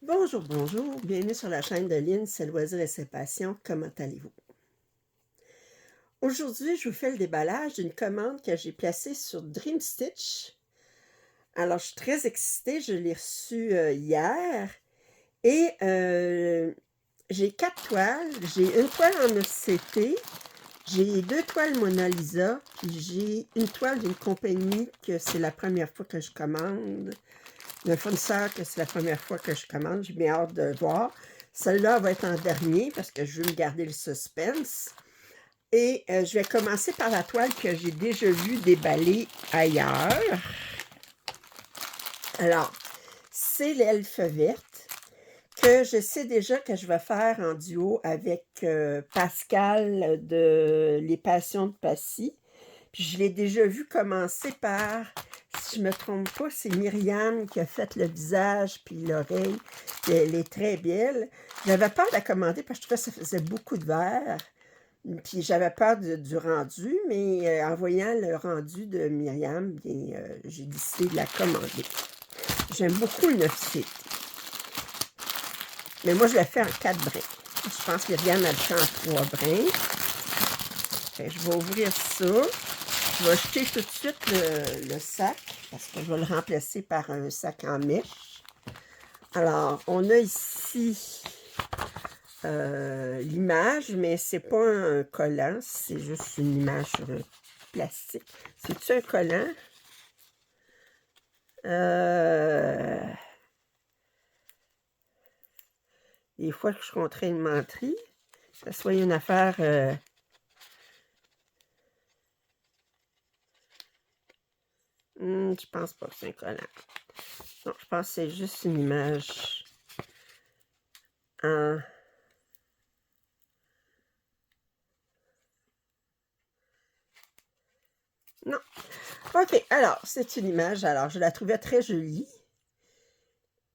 Bonjour, bonjour, bienvenue sur la chaîne de Lynn, c'est Loisirs et ses passions, comment allez-vous? Aujourd'hui, je vous fais le déballage d'une commande que j'ai placée sur Dream Stitch. Alors, je suis très excitée, je l'ai reçue hier et j'ai 4 toiles. J'ai une toile en OCT, j'ai 2 toiles Mona Lisa, puis j'ai une toile d'une compagnie que c'est la première fois que je commande. D'un fournisseur que c'est la première fois que je commande, j'ai bien hâte de voir. Celle-là va être en dernier parce que je veux me garder le suspense. Et je vais commencer par la toile que j'ai déjà vue déballer ailleurs. Alors, c'est l'elfe verte que je sais déjà que je vais faire en duo avec Pascal de Les Passions de Passy. Puis je l'ai déjà vu commencer par, si je ne me trompe pas, c'est Myriam qui a fait le visage puis l'oreille. Elle est très belle. J'avais peur de la commander parce que je trouvais que ça faisait beaucoup de verre. Puis j'avais peur du rendu, mais en voyant le rendu de Myriam, bien, j'ai décidé de la commander. J'aime beaucoup le 9CT. Mais moi, je le fais en 4 brins. Je pense que Myriam a le fait en 3 brins. Fait que je vais ouvrir ça. Je vais jeter tout de suite le sac parce que je vais le remplacer par un sac en mèche. Alors, on a ici l'image, mais c'est pas un collant, c'est juste une image sur le plastique. C'est-tu un collant? Des fois que je suis contraint de mentir, que ce soit une affaire... je pense pas que c'est un collant. Non, je pense que c'est juste une image en... Non. OK, alors, c'est une image. Alors, je la trouvais très jolie.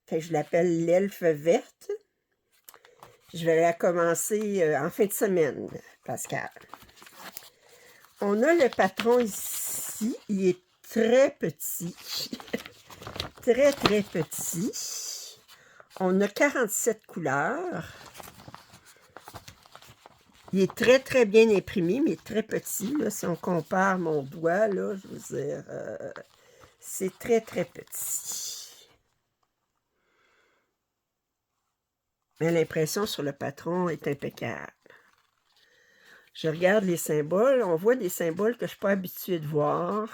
Fait que je l'appelle l'elfe verte. Je vais la commencer en fin de semaine, Pascal. On a le patron ici. Il est très petit. Très, très petit. On a 47 couleurs. Il est très, très bien imprimé, mais très petit. Là, si on compare mon doigt, là, je veux dire, c'est très, très petit. Mais l'impression sur le patron est impeccable. Je regarde les symboles. On voit des symboles que je ne suis pas habituée de voir.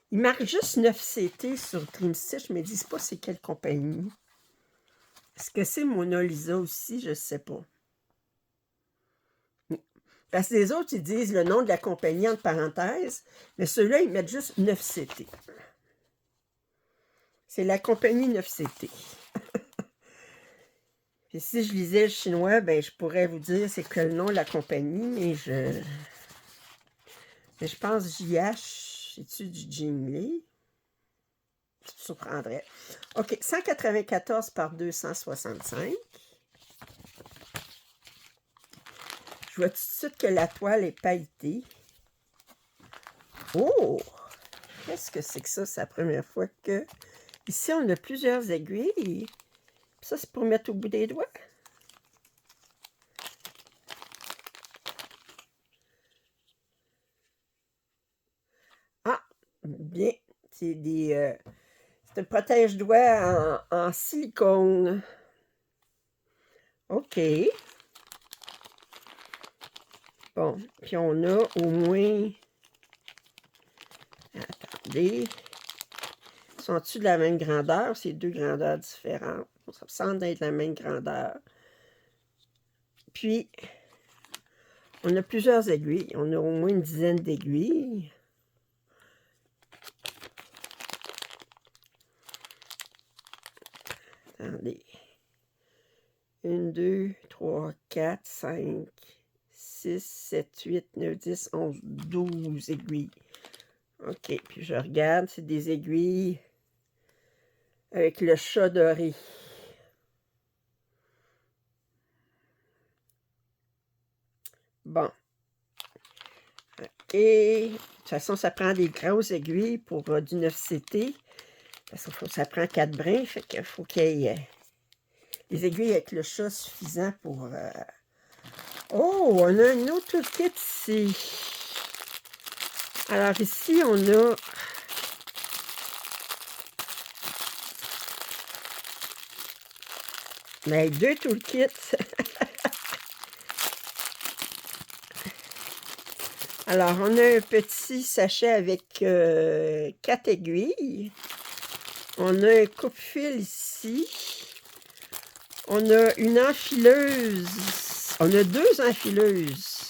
Il marque juste 9CT sur Dream Stitch, mais ils ne disent pas c'est quelle compagnie. Est-ce que c'est Mona Lisa aussi? Je ne sais pas. Parce que les autres, ils disent le nom de la compagnie entre parenthèses, mais ceux-là, ils mettent juste 9CT. C'est la compagnie 9CT. Puis si je lisais le chinois, ben je pourrais vous dire c'est que le nom de la compagnie, mais je pense JH, c'est-tu du Jingli? Ça me surprendrait. OK, 194 par 265. Je vois tout de suite que la toile est pailletée. Oh! Qu'est-ce que c'est que ça? C'est la première fois que... Ici, on a plusieurs aiguilles. Ça, c'est pour mettre au bout des doigts. Ah! Bien. C'est des... c'est un protège-doigts en silicone. OK. Bon. Puis on a au moins... Attendez. Sont-ils de la même grandeur? C'est deux grandeurs différentes. Ça me semble être la même grandeur. Puis, on a plusieurs aiguilles. On a au moins une dizaine d'aiguilles. Attendez. 1, 2, 3, 4, 5, 6, 7, 8, 9, 10, 11, 12 aiguilles. OK, puis je regarde, c'est des aiguilles avec le chat doré. Bon. OK. De toute façon, ça prend des grosses aiguilles pour du 9CT. Parce que ça prend 4 brins, fait qu'il faut qu'il y ait les aiguilles avec le chat suffisant pour... Oh, on a un autre kit ici. Alors ici, on a... Mais 2 toolkits. Alors, on a un petit sachet avec 4 aiguilles. On a un coupe-fil ici. On a une enfileuse. On a 2 enfileuses.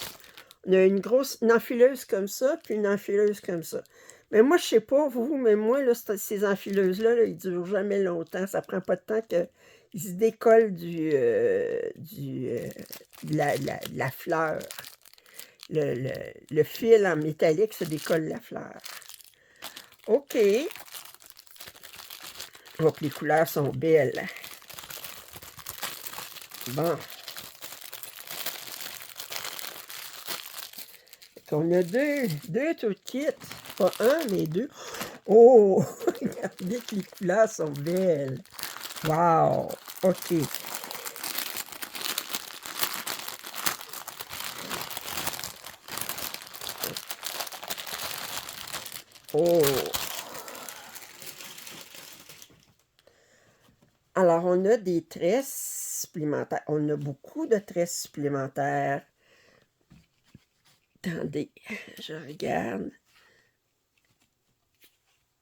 On a une enfileuse comme ça, puis une enfileuse comme ça. Mais moi, je sais pas, vous, mais moi, là, ces enfileuses-là, là, ils durent jamais longtemps. Ça prend pas de temps qu'ils se décollent de la fleur. Le fil en métallique se décolle de la fleur. OK. Oh, les couleurs sont belles. Bon. On a deux toolkits. Pas un, mais 2. Oh! Regardez que les couleurs sont belles. Wow! OK. Oh! Alors, on a des tresses supplémentaires. On a beaucoup de tresses supplémentaires. Attendez, je regarde.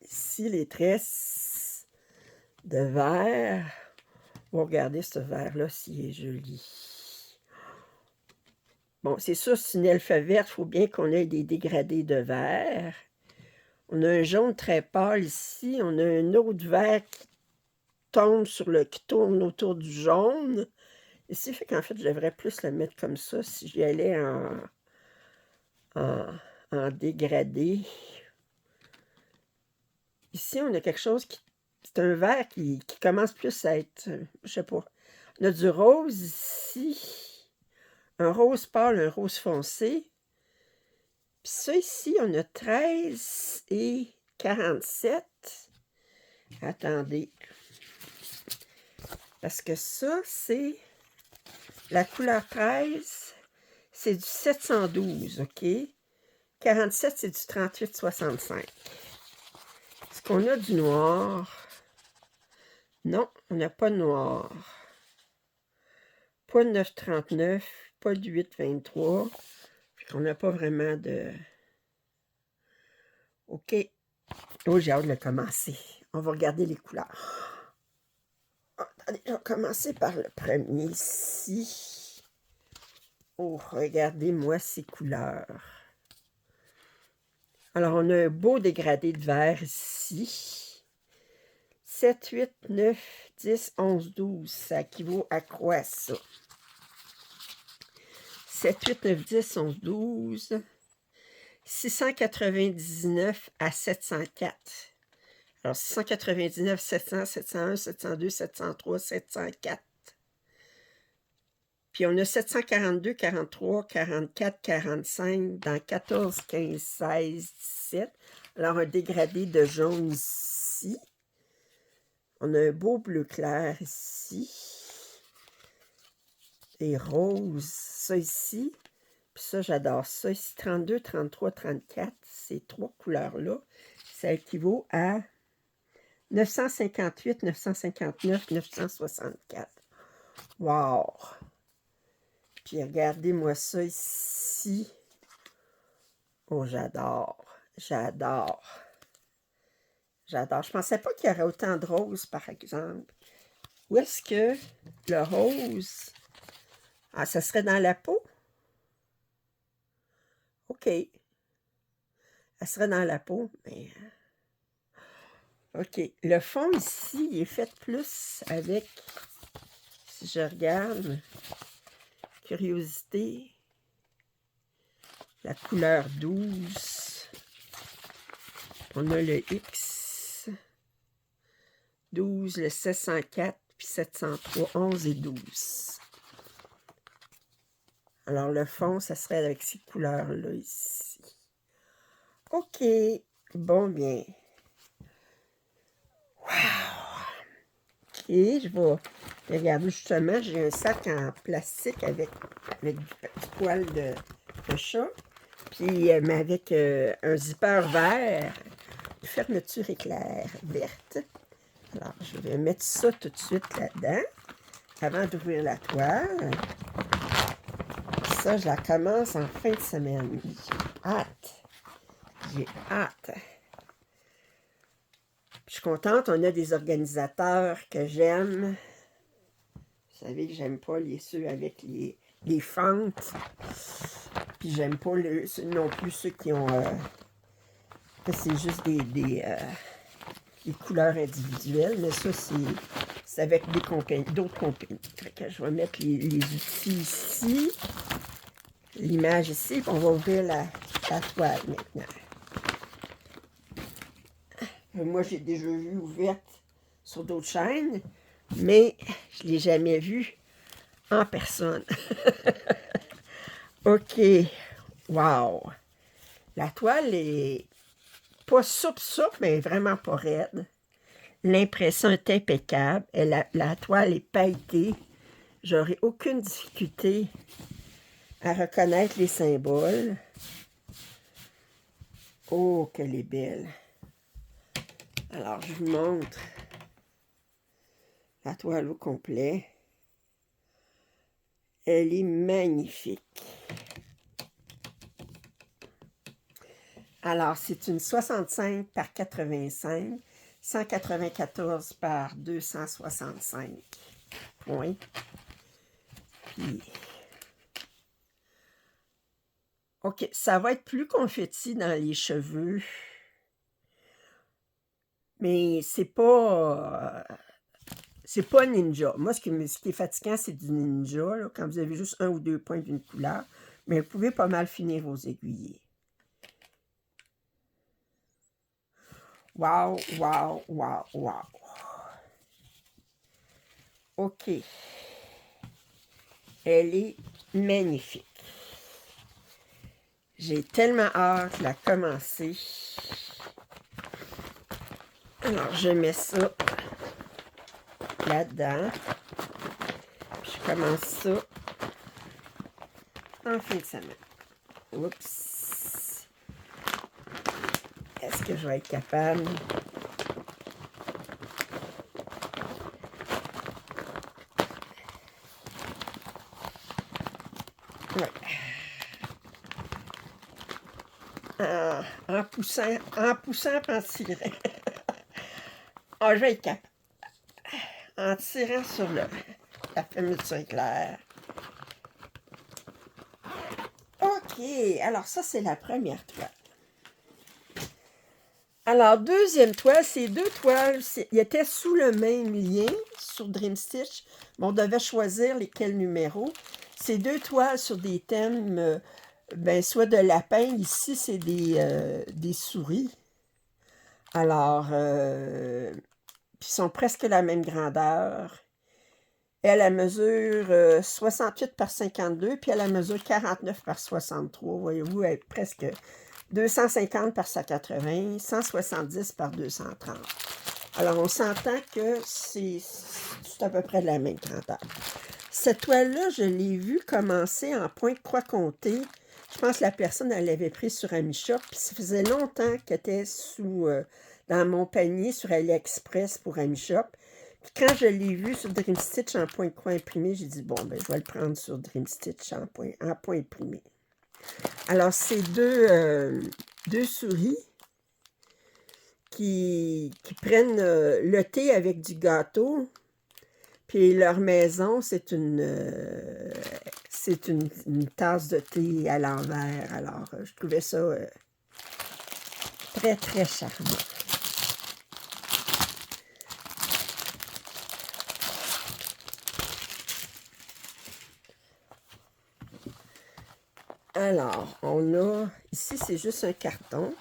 Ici, les tresses de verre. On va regarder ce verre-là s'il est joli. Bon, c'est sûr, c'est une elfe verte. Il faut bien qu'on ait des dégradés de verre. On a un jaune très pâle ici. On a un autre vert qui tourne autour du jaune. Ici, fait qu'en fait, je devrais plus le mettre comme ça si j'y allais en dégradé. Ici, on a quelque chose qui... C'est un vert qui commence plus à être... Je sais pas. On a du rose ici. Un rose pâle, un rose foncé. Puis ça ici, on a 13 et 47. Attendez. Parce que ça, c'est... La couleur 13, c'est du 712, OK? 47, c'est du 38,65. Est-ce qu'on a du noir? Non, on n'a pas de noir. Pas de 9,39, pas de 8,23. On n'a pas vraiment de... OK. Oh, j'ai hâte de le commencer. On va regarder les couleurs. Oh, attendez, je vais commencer par le premier ici. Oh, regardez-moi ces couleurs. Alors, on a un beau dégradé de vert ici. 7, 8, 9, 10, 11, 12. Ça équivaut à quoi, ça? 7, 8, 9, 10, 11, 12. 699 à 704. Alors, 699, 700, 701, 702, 703, 704. Puis, on a 742, 43, 44, 45 dans 14, 15, 16, 17. Alors, un dégradé de jaune ici. On a un beau bleu clair ici. Et rose, ça ici. Puis ça, j'adore ça. Ici, 32, 33, 34. Ces 3 couleurs-là, ça équivaut à 958, 959, 964. Wow! Puis regardez-moi ça ici. Oh, j'adore. J'adore. J'adore. Je pensais pas qu'il y aurait autant de roses, par exemple. Où est-ce que le rose... Ah, ça serait dans la peau? OK. Elle serait dans la peau, mais... OK. Le fond ici, il est fait plus avec... Si je regarde... Curiosité... La couleur 12. On a le X. 12, le 704, puis 703, 11 et 12. Alors, le fond, ça serait avec ces couleurs-là ici. OK. Bon, bien. je vais... Regardez, justement, j'ai un sac en plastique avec du poil de chat. Puis, mais avec un zipper vert, fermeture éclair verte. Alors, je vais mettre ça tout de suite là-dedans, avant d'ouvrir la toile. Ça, je la commence en fin de semaine. J'ai hâte. J'ai hâte. Je suis contente, on a des organisateurs que j'aime. Vous savez que j'aime pas ceux avec les fentes. Puis j'aime pas non plus ceux qui ont... c'est juste des couleurs individuelles, mais ça, c'est avec d'autres compagnies. Fait que je vais mettre les outils ici, l'image ici, puis on va ouvrir la toile maintenant. Moi, j'ai déjà vu ouverte sur d'autres chaînes, mais je ne l'ai jamais vue en personne. OK. Wow! La toile est pas soupe, mais vraiment pas raide. L'impression est impeccable. La toile est pailletée. J'aurai aucune difficulté à reconnaître les symboles. Oh, qu'elle est belle! Alors, je vous montre la toile au complet. Elle est magnifique. Alors, c'est une 65 par 85, 194 par 265 points. Puis, OK, ça va être plus confetti dans les cheveux. Mais c'est pas ninja. Moi, ce qui est fatigant, c'est du ninja, là, quand vous avez juste un ou deux points d'une couleur. Mais vous pouvez pas mal finir vos aiguillés. Wow, wow, wow, wow. OK. Elle est magnifique. J'ai tellement hâte de la commencer. Alors, je mets ça là-dedans. Je commence ça en fin de semaine. Oups. Est-ce que je vais être capable? Ouais. En poussant, en tirant. Ah, je vais être capable. En tirant sur la fermeture éclair. OK. Alors, ça, c'est la première toile. Alors, deuxième toile, ces deux toiles, ils étaient sous le même lien sur Dream Stitch. Mais on devait choisir lesquels numéros. Ces deux toiles sur des thèmes, soit de lapin. Ici, c'est des souris. Alors, puis ils sont presque la même grandeur. Elle mesure 68 par 52, puis elle mesure 49 par 63. Voyez-vous, elle est presque 250 par 180, 170 par 230. Alors, on s'entend que c'est à peu près de la même grandeur. Cette toile-là, je l'ai vue commencer en point de croix comté. Je pense que la personne, elle l'avait prise sur AmiShop, puis ça faisait longtemps qu'elle était dans mon panier sur AliExpress pour AmiShop. Puis quand je l'ai vue sur Dream Stitch en point de croix imprimé, j'ai dit, bon, ben je vais le prendre sur Dream Stitch en point imprimé. Alors, c'est deux souris qui prennent le thé avec du gâteau. Puis leur maison, c'est une tasse de thé à l'envers. Alors, je trouvais ça très, très charmant. Alors, on a... Ici, c'est juste un carton.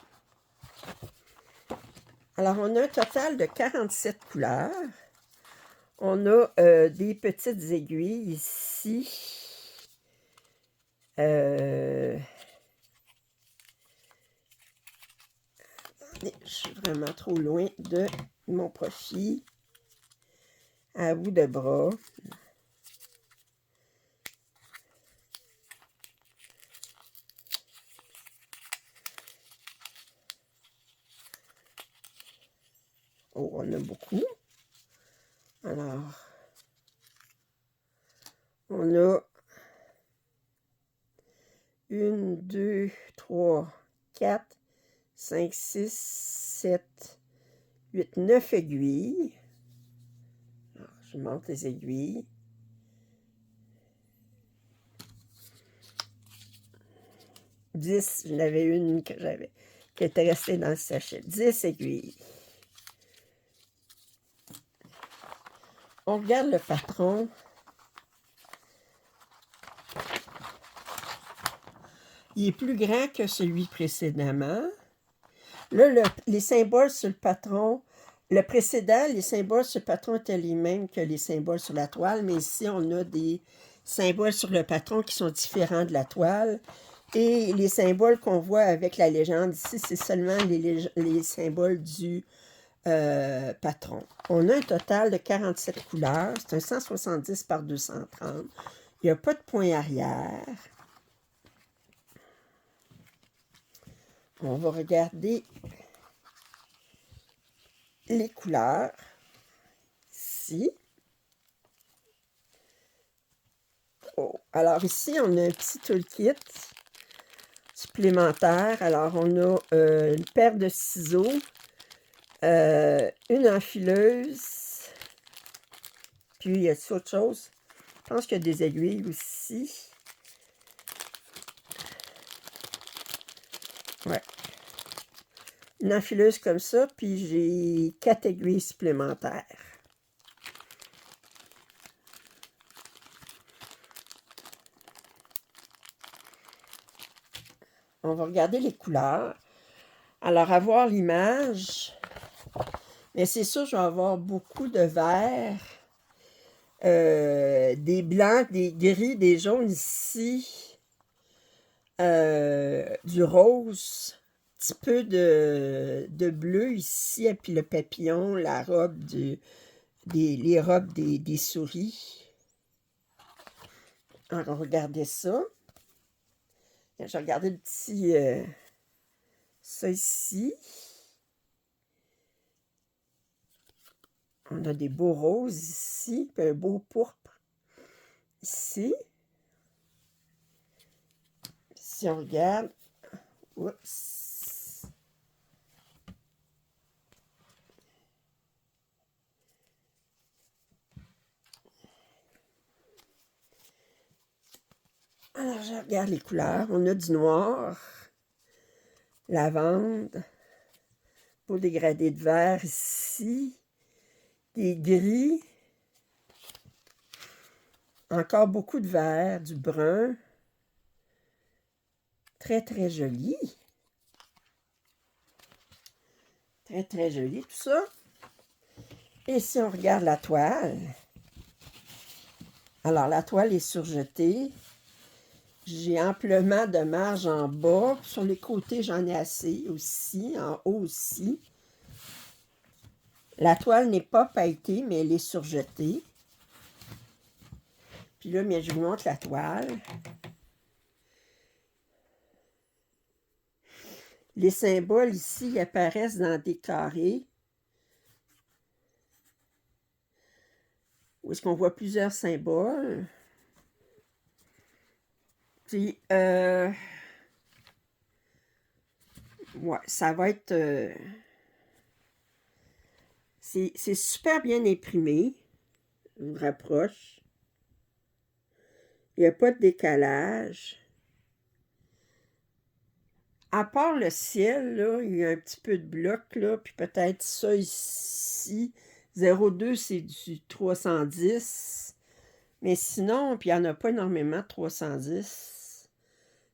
Alors, on a un total de 47 couleurs. On a des petites aiguilles ici. Attendez, je suis vraiment trop loin de mon profil. à bout de bras. Oh, on a beaucoup. Alors, on a 1, 2, 3, 4, 5, 6, 7, 8, 9 aiguilles. Alors, je monte les aiguilles. 10, j'en avais une qui était restée dans le sachet. 10 aiguilles. On regarde le patron. Il est plus grand que celui précédemment. Là, les symboles sur le patron, le précédent, les symboles sur le patron étaient les mêmes que les symboles sur la toile, mais ici, on a des symboles sur le patron qui sont différents de la toile. Et les symboles qu'on voit avec la légende ici, c'est seulement les symboles du patron. On a un total de 47 couleurs. C'est un 170 par 230. Il n'y a pas de point arrière. On va regarder les couleurs ici. Oh. Alors ici, on a un petit toolkit supplémentaire. Alors, on a une paire de ciseaux, une enfileuse, puis il y a autre chose. Je pense qu'il y a des aiguilles aussi. Ouais. Une enfileuse comme ça, puis j'ai 4 aiguilles supplémentaires. On va regarder les couleurs. Alors, à voir l'image, mais c'est sûr, je vais avoir beaucoup de vert, des blancs, des gris, des jaunes ici, du rose, un petit peu de bleu ici, et puis le papillon, la robe, les robes des souris. Alors, regardez ça. J'ai regardé le petit... ça ici. On a des beaux roses ici, puis un beau pourpre ici. Si on regarde... Oups! Alors, je regarde les couleurs. On a du noir, lavande, beau dégradé de vert ici, des gris, encore beaucoup de vert, du brun. Très, très joli. Très, très joli tout ça. Et si on regarde la toile, alors la toile est surjetée. J'ai amplement de marge en bas. Sur les côtés, j'en ai assez aussi, en haut aussi. La toile n'est pas pailletée, mais elle est surjetée. Puis là, mais je vous montre la toile. Les symboles ici apparaissent dans des carrés. Où est-ce qu'on voit plusieurs symboles. Puis, ouais, ça va être... c'est super bien imprimé. Je me rapproche. Il n'y a pas de décalage. À part le ciel, là, il y a un petit peu de bloc, là, puis peut-être ça ici. 0,2, c'est du 310. Mais sinon, puis il n'y en a pas énormément de 310.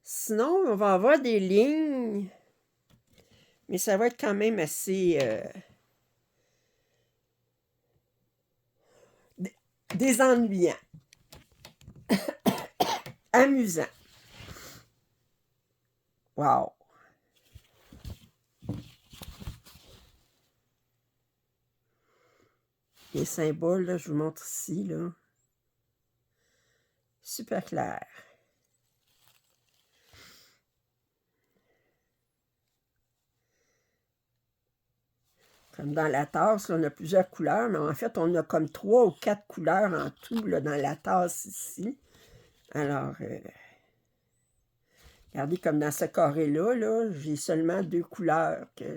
Sinon, on va avoir des lignes, mais ça va être quand même assez désennuyant. Amusant. Wow! les symboles, là, je vous montre ici, là. Super clair. Comme dans la tasse, là, on a plusieurs couleurs, mais en fait, on a comme 3 ou 4 couleurs en tout là, dans la tasse ici. Alors, regardez comme dans ce carré-là, là, j'ai seulement 2 couleurs que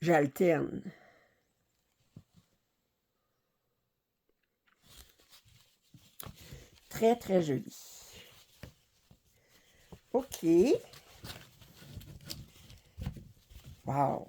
j'alterne. Très, très joli. OK. Wow!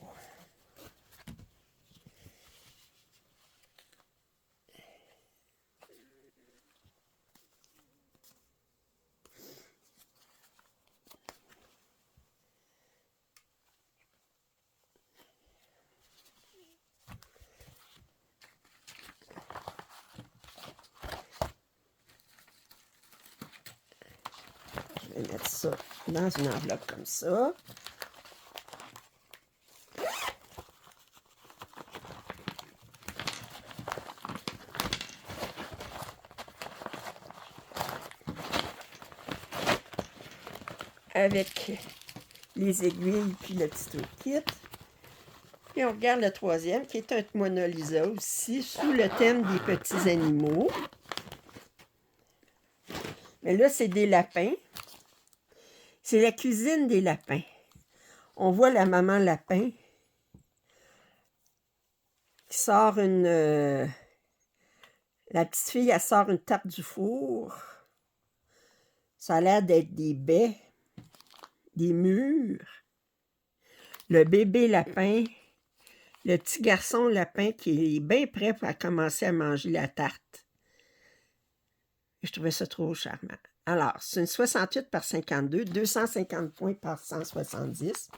Je vais mettre ça dans une enveloppe comme ça. Avec les aiguilles puis le petit toolkit. Et on regarde le troisième, qui est un Mona Lisa aussi, sous le thème des petits animaux. Mais là, c'est des lapins. C'est la cuisine des lapins. On voit la maman lapin qui sort une... la petite fille, elle sort une tarte du four. Ça a l'air d'être des baies, des mûres. Le bébé lapin, le petit garçon lapin qui est bien prêt pour commencer à manger la tarte. Je trouvais ça trop charmant. Alors, c'est une 68 par 52, 250 points par 170.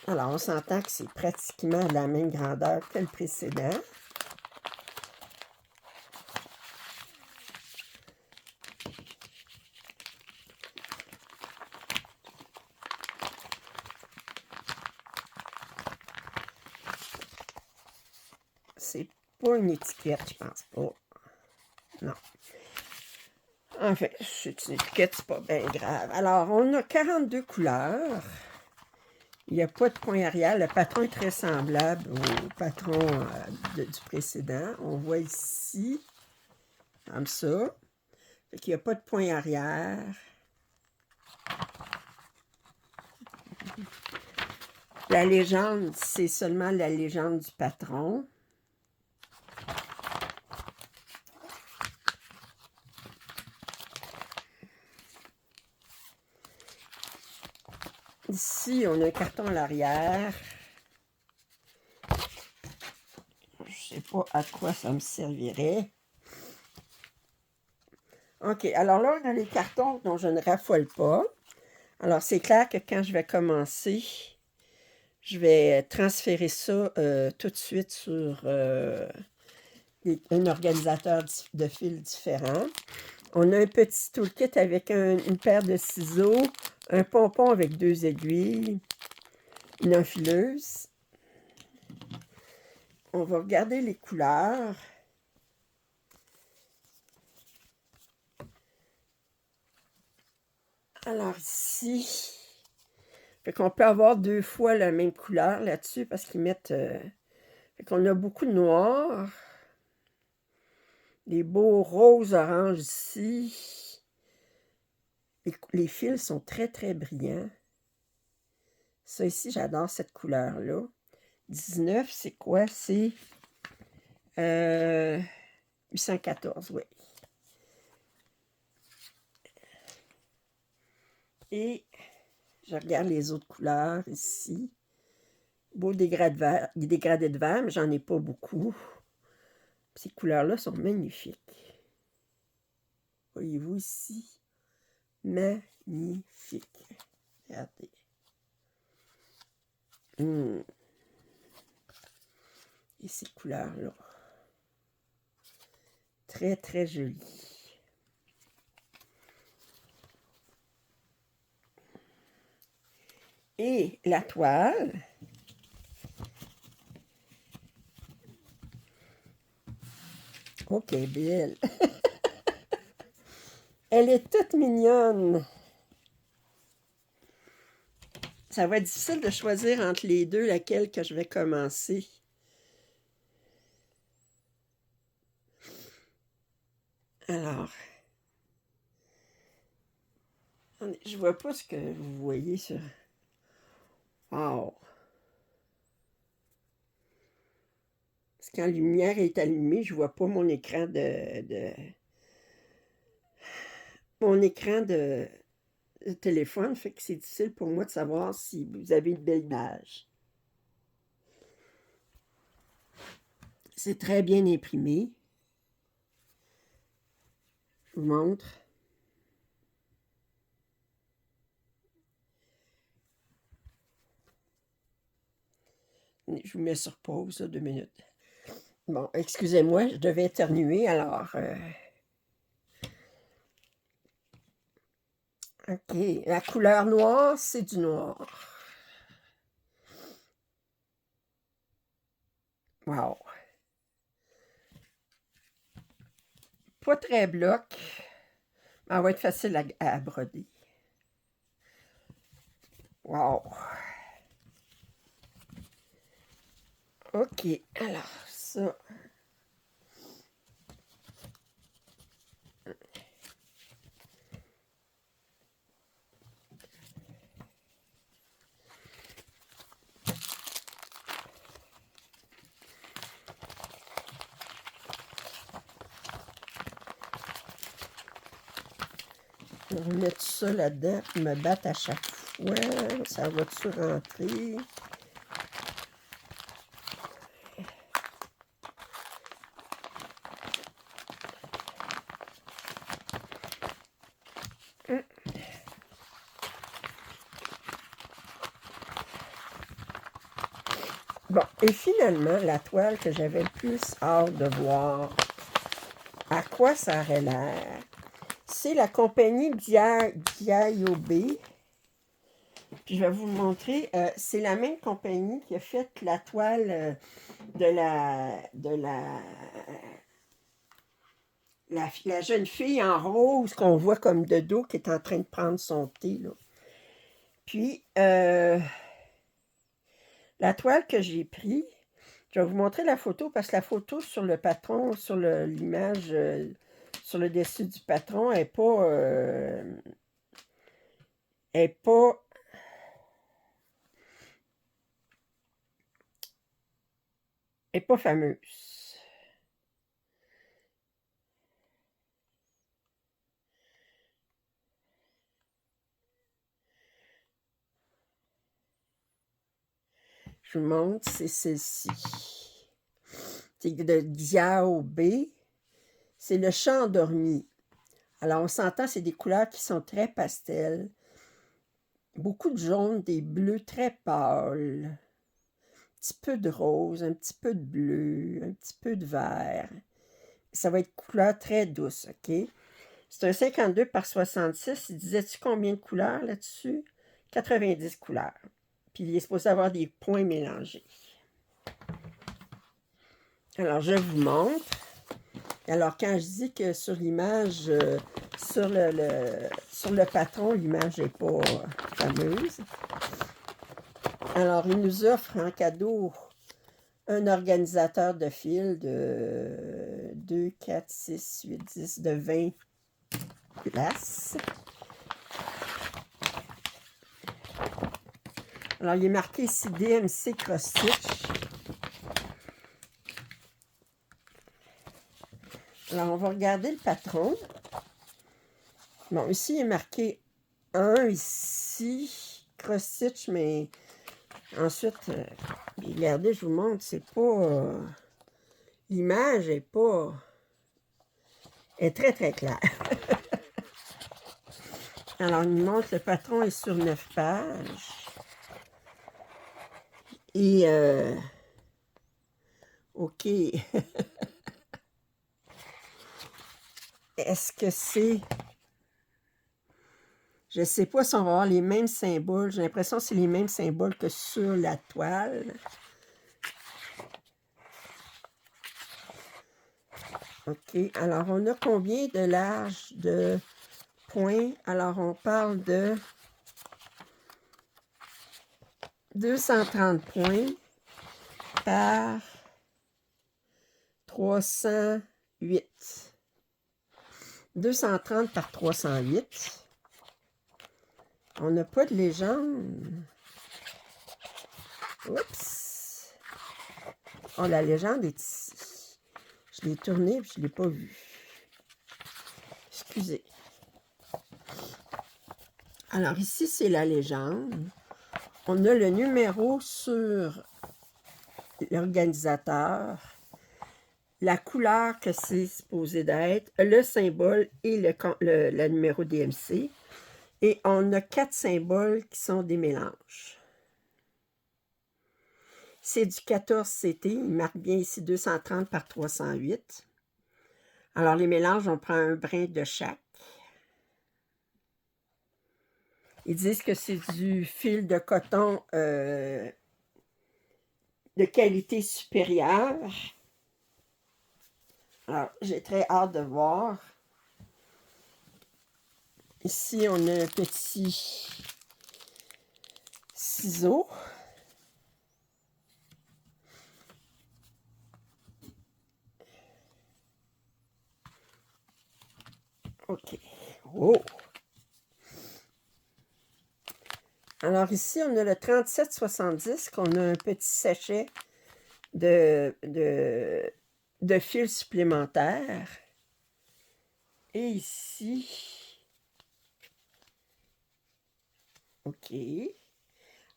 Alors, on s'entend que c'est pratiquement la même grandeur que le précédent. C'est pas une étiquette, je pense pas. Non. Enfin, c'est une étiquette, c'est pas bien grave. Alors, on a 42 couleurs. Il n'y a pas de point arrière. Le patron est très semblable au patron du précédent. On voit ici, comme ça. Fait qu'il n'y a pas de point arrière. La légende, c'est seulement la légende du patron. Ici, on a un carton à l'arrière. Je ne sais pas à quoi ça me servirait. OK, alors là, on a les cartons dont je ne raffole pas. Alors, c'est clair que quand je vais commencer, je vais transférer ça tout de suite sur un organisateur de fils différent. On a un petit toolkit avec une paire de ciseaux, un pompon avec 2 aiguilles, une enfileuse. On va regarder les couleurs. Alors ici, fait qu'on peut avoir 2 fois la même couleur là-dessus parce qu'ils mettent... fait qu'on a beaucoup de noir. Des beaux roses oranges ici. Les fils sont très, très brillants. Ça ici, j'adore cette couleur-là. 19, c'est quoi? C'est 814, oui. Et je regarde les autres couleurs ici. Beau dégradé de vert, mais j'en ai pas beaucoup. Ces couleurs-là sont magnifiques. Voyez-vous ici? Magnifique. Regardez. Et ces couleurs-là. Très, très jolies. Et la toile. OK, belle. Elle est toute mignonne. Ça va être difficile de choisir entre les deux laquelle que je vais commencer. Alors, je vois pas ce que vous voyez sur... Wow! Parce que quand la lumière est allumée, je vois pas mon écran mon écran de téléphone, fait que c'est difficile pour moi de savoir si vous avez une belle image. C'est très bien imprimé. Je vous montre. Je vous mets sur pause, là, 2 minutes. Bon, excusez-moi, je devais éternuer, alors... OK, la couleur noire, c'est du noir. Wow! Pas très bloc, mais elle va être facile à broder. Wow! OK, alors ça... Je vais mettre ça là-dedans pour me battre à chaque fois. Ça va-tu rentrer? Bon, et finalement, la toile que j'avais le plus hâte de voir, à quoi ça aurait l'air, c'est la compagnie Diaobe. Puis je vais vous le montrer. C'est la même compagnie qui a fait la toile la jeune fille en rose qu'on voit comme de dos qui est en train de prendre son thé, là. Puis, la toile que j'ai prise, je vais vous montrer la photo parce que la photo sur le patron, sur l'image, sur le dessus du patron, est pas fameuse. Je vous montre, c'est celle-ci. C'est de Diaobe. C'est le chat endormi. Alors, on s'entend, c'est des couleurs qui sont très pastel. Beaucoup de jaune, des bleus très pâles. Un petit peu de rose, un petit peu de bleu, un petit peu de vert. Ça va être couleur très douce, OK? C'est un 52 par 66. Il disait-tu combien de couleurs là-dessus? 90 couleurs. Puis il est supposé avoir des points mélangés. Alors, je vous montre. Alors, quand je dis que sur l'image, sur le patron, l'image n'est pas fameuse. Alors, il nous offre en cadeau un organisateur de fil de 2, 4, 6, 8, 10, de 20 places. Alors, il est marqué ici DMC Cross Stitch. Alors, on va regarder le patron. Bon, ici, il est marqué 1, ici, Cross Stitch, mais ensuite, regardez, je vous montre, c'est pas... l'image est pas... est très, très claire. Alors, il nous montre, le patron est sur 9 pages. Et, OK. Est-ce que c'est... Je ne sais pas si on va avoir les mêmes symboles. J'ai l'impression que c'est les mêmes symboles que sur la toile. OK. Alors, on a combien de large de points? Alors, on parle de 230 points par 308. 230 par 308. On n'a pas de légende. Oups! Oh, la légende est ici. Je l'ai tournée et je ne l'ai pas vue. Excusez. Alors, ici, c'est la légende. On a le numéro sur l'organisateur, la couleur que c'est supposé d'être, le symbole et le numéro DMC. Et on a 4 symboles qui sont des mélanges. C'est du 14CT, il marque bien ici 230 par 308. Alors, les mélanges, on prend un brin de chaque. Ils disent que c'est du fil de coton de qualité supérieure. Alors, j'ai très hâte de voir. Ici, on a un petit ciseau. OK. Oh! Alors ici, on a le 3770, qu'on a un petit sachet de fil supplémentaire. Et ici, OK.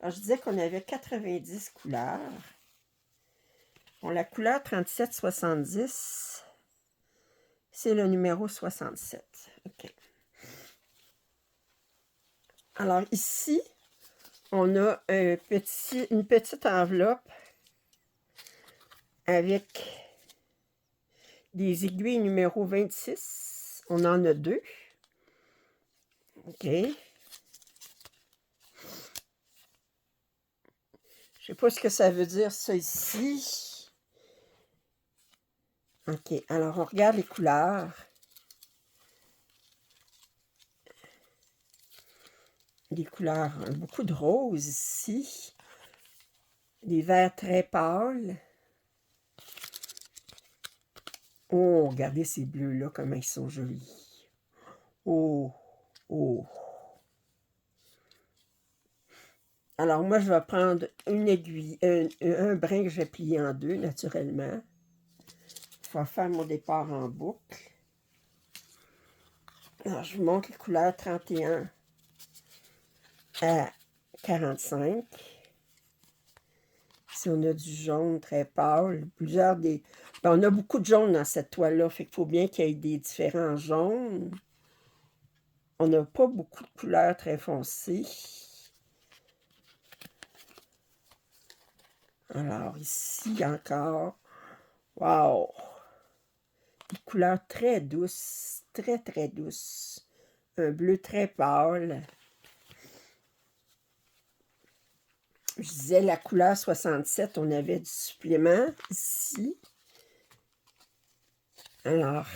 Alors, je disais qu'on avait 90 couleurs. Bon, la couleur 3770, c'est le numéro 67. OK. Alors, ici, on a une petite enveloppe avec des aiguilles numéro 26. On en a 2. OK. Je ne sais pas ce que ça veut dire, ça ici. OK. Alors, on regarde les couleurs. Des couleurs, beaucoup de roses ici. Des verts très pâles. Oh, regardez ces bleus-là, comment ils sont jolis. Oh, oh. Alors, moi, je vais prendre une aiguille, un brin que je vais plier en 2, naturellement. Je vais faire mon départ en boucle. Alors, je vous montre les couleurs 31 à 45. Ici, on a du jaune très pâle. Plusieurs des... Ben, on a beaucoup de jaune dans cette toile-là, fait qu'il faut bien qu'il y ait des différents jaunes. On n'a pas beaucoup de couleurs très foncées. Alors, ici encore, wow! Des couleurs très douces, très, très douces. Un bleu très pâle. Je disais, la couleur 67, on avait du supplément ici. Alors,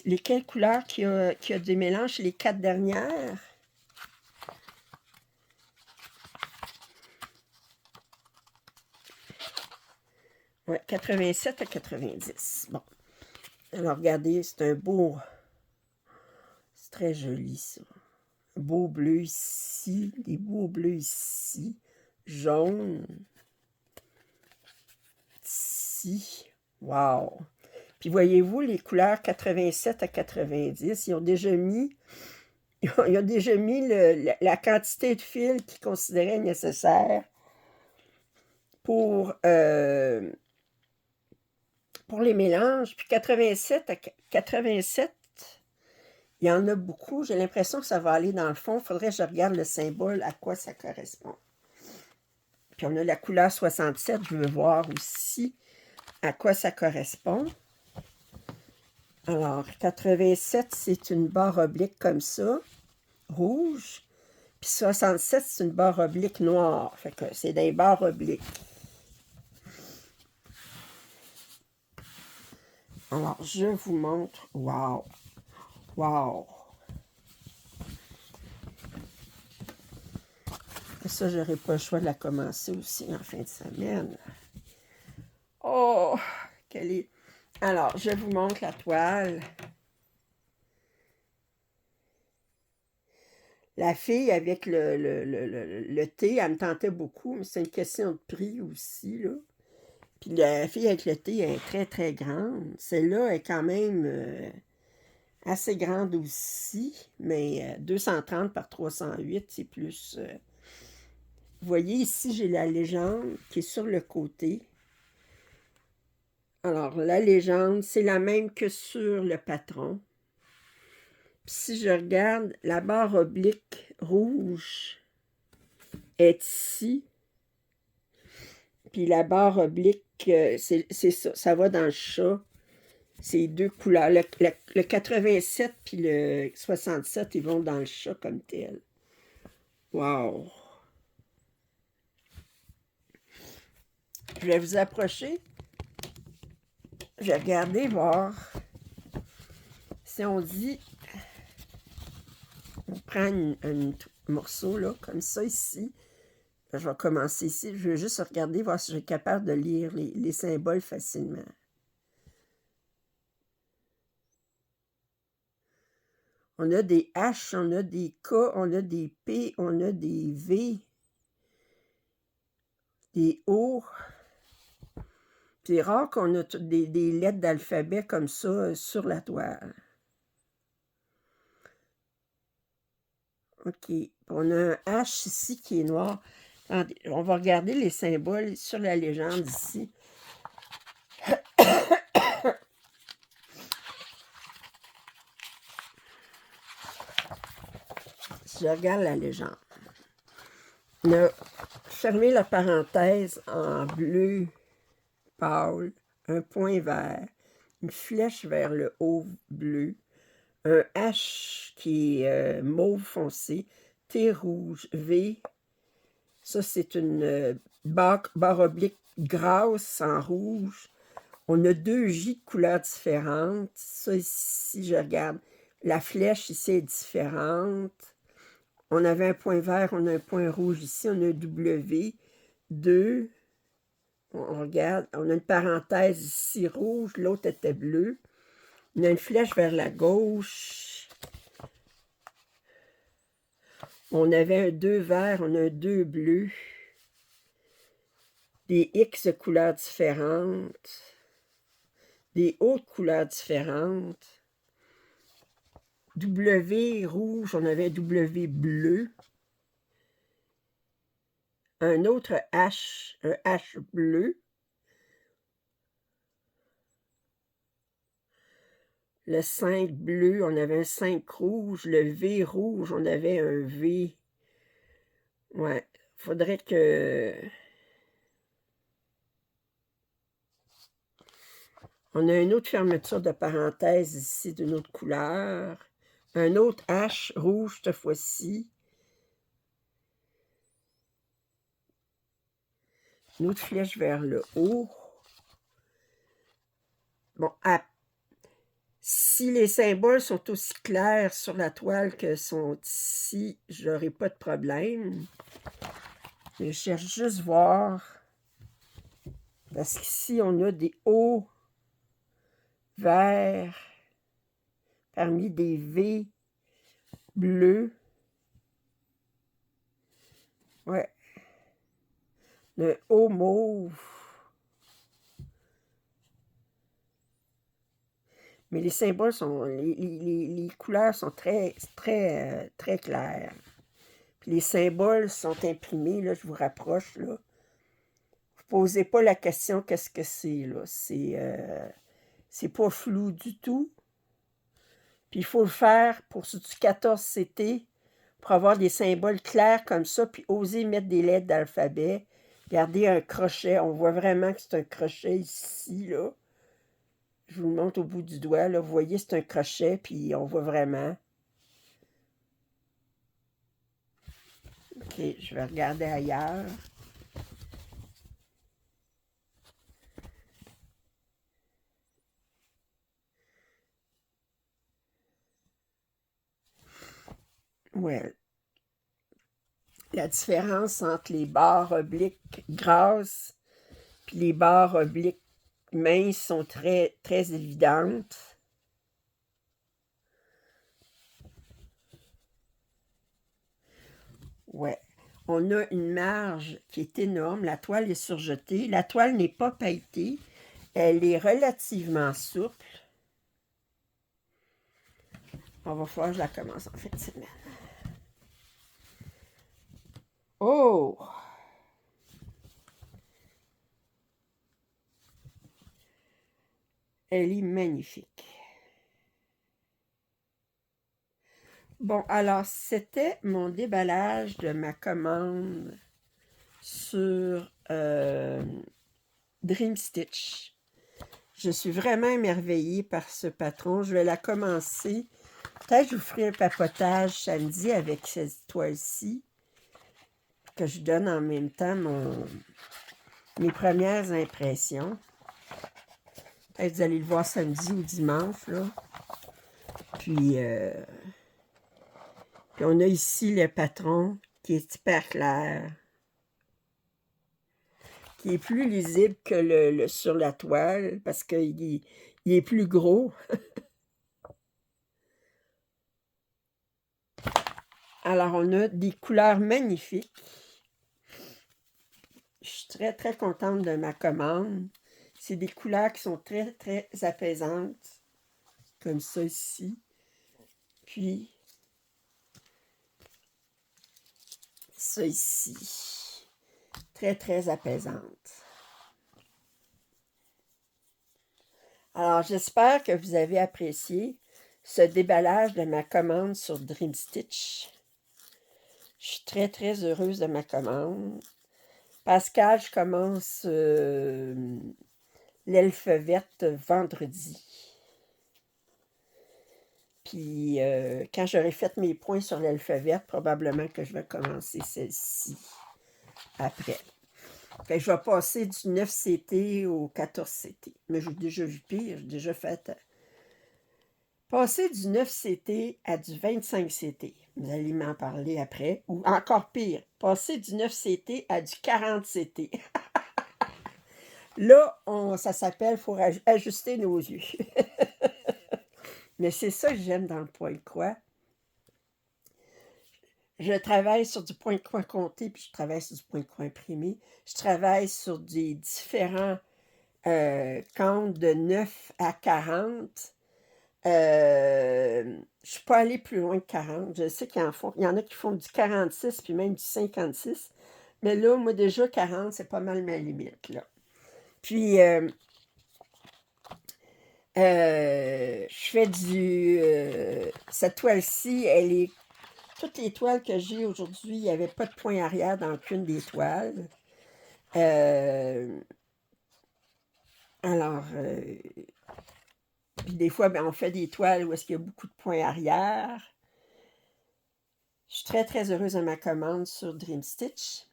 lesquelles couleurs qu'il y a des mélanges? Les 4 dernières. Oui, 87 à 90. Bon. Alors, regardez, c'est un beau... C'est très joli, ça. Un beau bleu ici, des beaux bleus ici, jaune. Ici. Wow! Puis, voyez-vous, les couleurs 87 à 90, ils ont déjà mis... Ils ont déjà mis la quantité de fil qu'ils considéraient nécessaire pour les mélanges. Puis 87 à 87, il y en a beaucoup. J'ai l'impression que ça va aller dans le fond. Il faudrait que je regarde le symbole, à quoi ça correspond. Puis on a la couleur 67. Je veux voir aussi à quoi ça correspond. Alors, 87, c'est une barre oblique comme ça, rouge. Puis 67, c'est une barre oblique noire. Fait que c'est des barres obliques. Alors, je vous montre. Wow! Wow! Et ça, j'aurais pas le choix de la commencer aussi en fin de semaine. Oh! Quelle est... Alors, je vous montre la toile. La fille avec le thé, elle me tentait beaucoup, mais c'est une question de prix aussi, là. Puis la fille avec le thé, elle est très, très grande. Celle-là est quand même assez grande aussi, mais 230 par 308, c'est plus... Vous voyez, ici, j'ai la légende qui est sur le côté. Alors, la légende, c'est la même que sur le patron. Puis si je regarde, la barre oblique rouge est ici. Puis la barre oblique, c'est ça, ça va dans le chat. C'est deux couleurs. Le 87 puis le 67, ils vont dans le chat comme tel. Wow! Je vais vous approcher. Je vais regarder, voir. Si on dit, on prend un morceau là, comme ça ici. Je vais commencer ici. Je vais juste regarder, voir si je suis capable de lire les symboles facilement. On a des H, on a des K, on a des P, on a des V, des O. C'est rare qu'on a des lettres d'alphabet comme ça sur la toile. OK. On a un H ici qui est noir. Attendez, on va regarder les symboles sur la légende ici. Si je regarde la légende. On a fermé la parenthèse en bleu pâle, un point vert, une flèche vers le haut bleu, un H qui est mauve foncé, T rouge, V. Ça, c'est une barre oblique grasse en rouge. On a deux J de couleurs différentes. Ça, ici, je regarde. La flèche ici est différente. On avait un point vert, on a un point rouge ici. On a un W, 2. On regarde, on a une parenthèse ici rouge, l'autre était bleue. On a une flèche vers la gauche. On avait un 2 vert, on a un 2 bleu. Des X de couleurs différentes. Des O de couleurs différentes. W rouge, on avait W bleu. Un autre H, un H bleu. Le 5 bleu, on avait un 5 rouge. Le V rouge, on avait un V. Ouais, faudrait que... On a une autre fermeture de parenthèse ici d'une autre couleur. Un autre H rouge cette fois-ci. Une autre flèche vers le haut. Bon, si les symboles sont aussi clairs sur la toile que sont ici, j'aurai pas de problème. Je cherche juste voir. Parce qu'ici, on a des O verts parmi des V bleus. Ouais. Le O mauve. Mais les symboles sont... Les couleurs sont très claires. Puis les symboles sont imprimés, là, je vous rapproche, là. Vous posez pas la question qu'est-ce que c'est, là. C'est pas flou du tout. Puis il faut le faire pour du 14CT, pour avoir des symboles clairs comme ça, puis oser mettre des lettres d'alphabet. Regardez un crochet, on voit vraiment que c'est un crochet ici, là. Je vous le montre au bout du doigt, là. Vous voyez, c'est un crochet, puis on voit vraiment. OK, je vais regarder ailleurs. Ouais. La différence entre les barres obliques grasses et les barres obliques minces sont très, très évidentes. Ouais. On a une marge qui est énorme. La toile est surjetée. La toile n'est pas pailletée. Elle est relativement souple. On va voir, je la commence en fin de semaine. Oh! Elle est magnifique. Bon, alors, c'était mon déballage de ma commande sur Dream Stitch. Je suis vraiment émerveillée par ce patron. Je vais la commencer. Peut-être que je vous ferai un papotage samedi avec cette toile-ci, que je donne en même temps mes premières impressions. Peut-être que vous allez le voir samedi ou dimanche, là. Puis on a ici le patron qui est hyper clair, qui est plus lisible que le sur la toile parce qu'il est plus gros. Alors, on a des couleurs magnifiques. Je suis très, très contente de ma commande. C'est des couleurs qui sont très, très apaisantes, comme ça ici. Puis, ça ici. Très, très apaisante. Alors, j'espère que vous avez apprécié ce déballage de ma commande sur Dream Stitch. Je suis très, très heureuse de ma commande. Pascal, je commence l'elfe verte vendredi. Puis, quand j'aurai fait mes points sur l'elfe verte, probablement que je vais commencer celle-ci après. Fait que je vais passer du 9 CT au 14 CT. Mais j'ai déjà vu pire, j'ai déjà fait passer du 9 CT à du 25 CT. Vous allez m'en parler après. Ou encore pire, passer du 9 CT à du 40 CT. Là, ça s'appelle « faut ajuster nos yeux ». Mais c'est ça que j'aime dans le point-croix. Je travaille sur du point-croix compté, puis je travaille sur du point-croix imprimé. Je travaille sur des différents comptes de 9 à 40. Je ne suis pas allée plus loin que 40. Je sais qu'il y en a qui font du 46, puis même du 56. Mais là, moi, déjà, 40, c'est pas mal ma limite, là. Puis, je fais cette toile-ci, elle est... Toutes les toiles que j'ai aujourd'hui, il n'y avait pas de point arrière dans aucune des toiles. Alors, puis des fois, ben, on fait des toiles où est-ce qu'il y a beaucoup de points arrière. Je suis très, très heureuse de ma commande sur Dream Stitch.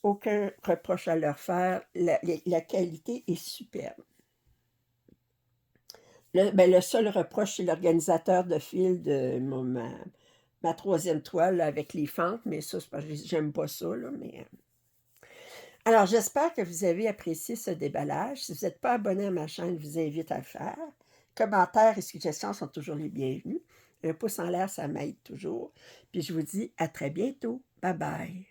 Aucun reproche à leur faire. La qualité est superbe. Le seul reproche, c'est l'organisateur de fil de ma troisième toile là, avec les fentes, mais ça, c'est parce que j'aime pas ça, là, mais... Alors, j'espère que vous avez apprécié ce déballage. Si vous n'êtes pas abonné à ma chaîne, je vous invite à le faire. Commentaires et suggestions sont toujours les bienvenus. Un pouce en l'air, ça m'aide toujours. Puis je vous dis à très bientôt. Bye bye.